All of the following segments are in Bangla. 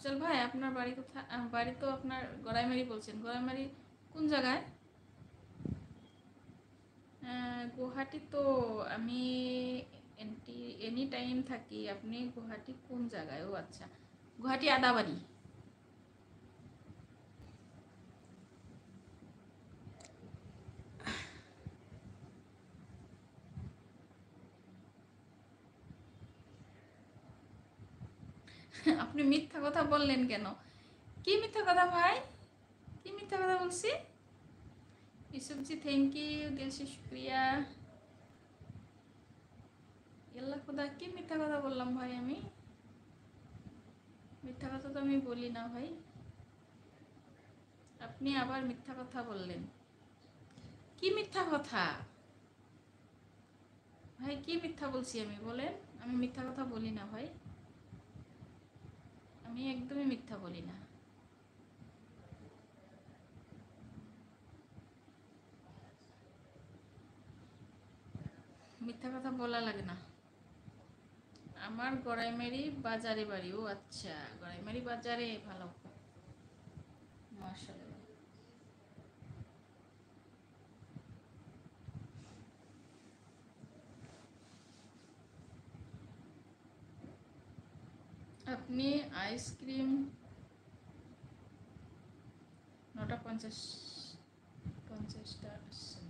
আফজাল ভাই, আপনার বাড়ি কোথায়? বাড়ি তো আপনার গড়াইমারি বলছেন। গড়াইমারি কোন জায়গায়? গুয়াহাটি তো আমি এনি টাইম থাকি। আপনি গুয়াহাটি কোন জায়গায়? ও আচ্ছা, গুয়াহাটি আদাবাড়ি। আপনি মিথ্যা কথা বললেন কেন? কি মিথ্যা কথা ভাই? কি মিথ্যা কথা বলছি? ইসুফজি থ্যাংক ইউ, দিল সে শুক্রিয়া। আল্লাহ খোদা, কি মিথ্যা কথা বললাম ভাই? আমি মিথ্যা কথা তো আমি বলি না ভাই। আপনি আবার মিথ্যা কথা বললেন। কি মিথ্যা কথা ভাই? কি মিথ্যা বলছি আমি বলেন? আমি মিথ্যা কথা বলি না ভাই। আমি একদমই মিথ্যা বলি না। মিথ্যা কথা বলা লাগে না। আমার গড়াইমারি বাজারে বাড়ি। ও আচ্ছা, গড়াইমারি বাজারে। ভালো, মাশাআল্লাহ। আপনি আইসক্রিম 9:50টা আসছেন।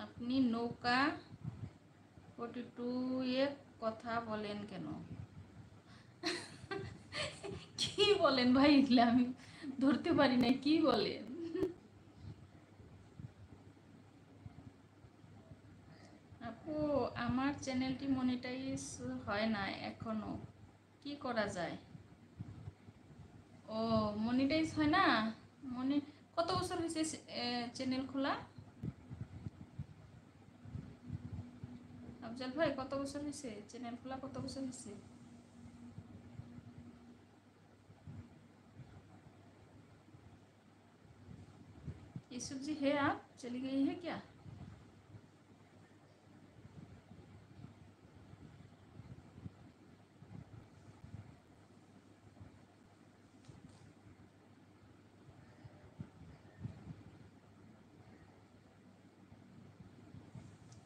আপনি নৌকা 42 এ কথা বলেন কেন? কি বলেন ভাই? এগুলো আমি ধরতে পারি না, কি বলেন? আপু, আমার চ্যানেলটি মনিটাইজ হয় না এখনো, কি করা যায়? ও, মনিটাইজ হয় না। মনি কত বছর হয়েছে চ্যানেল খোলা? আফজাল ভাই, কত বছর হয়েছে চ্যানেল খোলা? কত বছর হয়েছে? यूसुफ जी है? आप चली गई है क्या?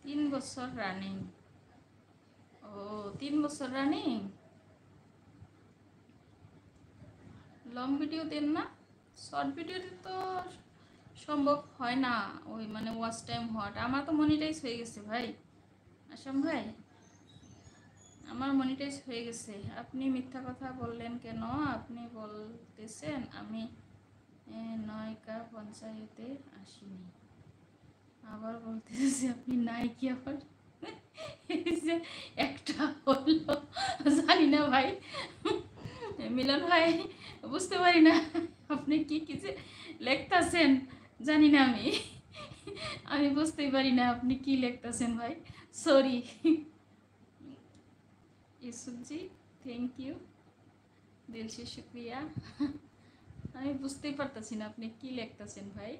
3 বছর রানিং। ও, 3 বছর রানিং। লং ভিডিও দেন না? শর্ট ভিডিওতে তো সম্ভব হয় না, ওই মানে ওয়াচ টাইম হওয়াটা। আমার তো মনিটাইজ হয়ে গেছে ভাই। আসাম ভাই, আমার মনিটাইজ হয়ে গেছে। আপনি মিথ্যা কথা বললেন কেন? আপনি বলতেছেন আমি নয়কা পঞ্চায়েতে আসিনি, আবার বলতেছি আপনি নাইকি। আবার এই যে একটা হলো, জানি না ভাই। মিলন ভাই, বুঝতে পারি না আপনি কি কি যে লেখতেছেন, জানি না আমি। আমি বুঝতেই পারি না আপনি কি লেখতেছেন ভাই। সরি। ইউসুফজি থ্যাংক ইউ, দিল সে শুক্রিয়া। আমি বুঝতেই পারতেছি না আপনি কি লেখতেছেন ভাই।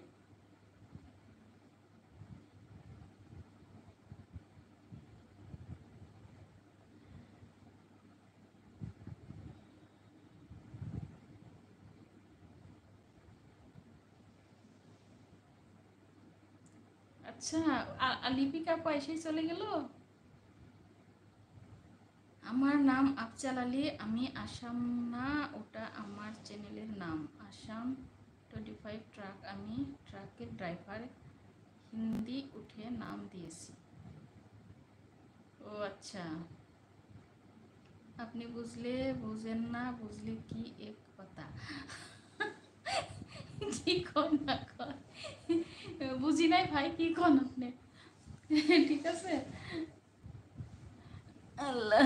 আচ্ছা, লিপিকা পয়সাই চলে গেল। আমার নাম আফজাল আলী, আমি আসাম না, ওটা আমার চ্যানেলের নাম আসাম 25 ট্রাক। আমি ট্রাকের ড্রাইভার, হিন্দি উঠে নাম দিয়েছি। ও আচ্ছা, আপনি বুঝলে বুঝেন না, বুঝলে কি এক কথা। কি কন না কন, বুঝি নাই ভাই, কি কন আপনি? ঠিক আছে। আল্লাহ।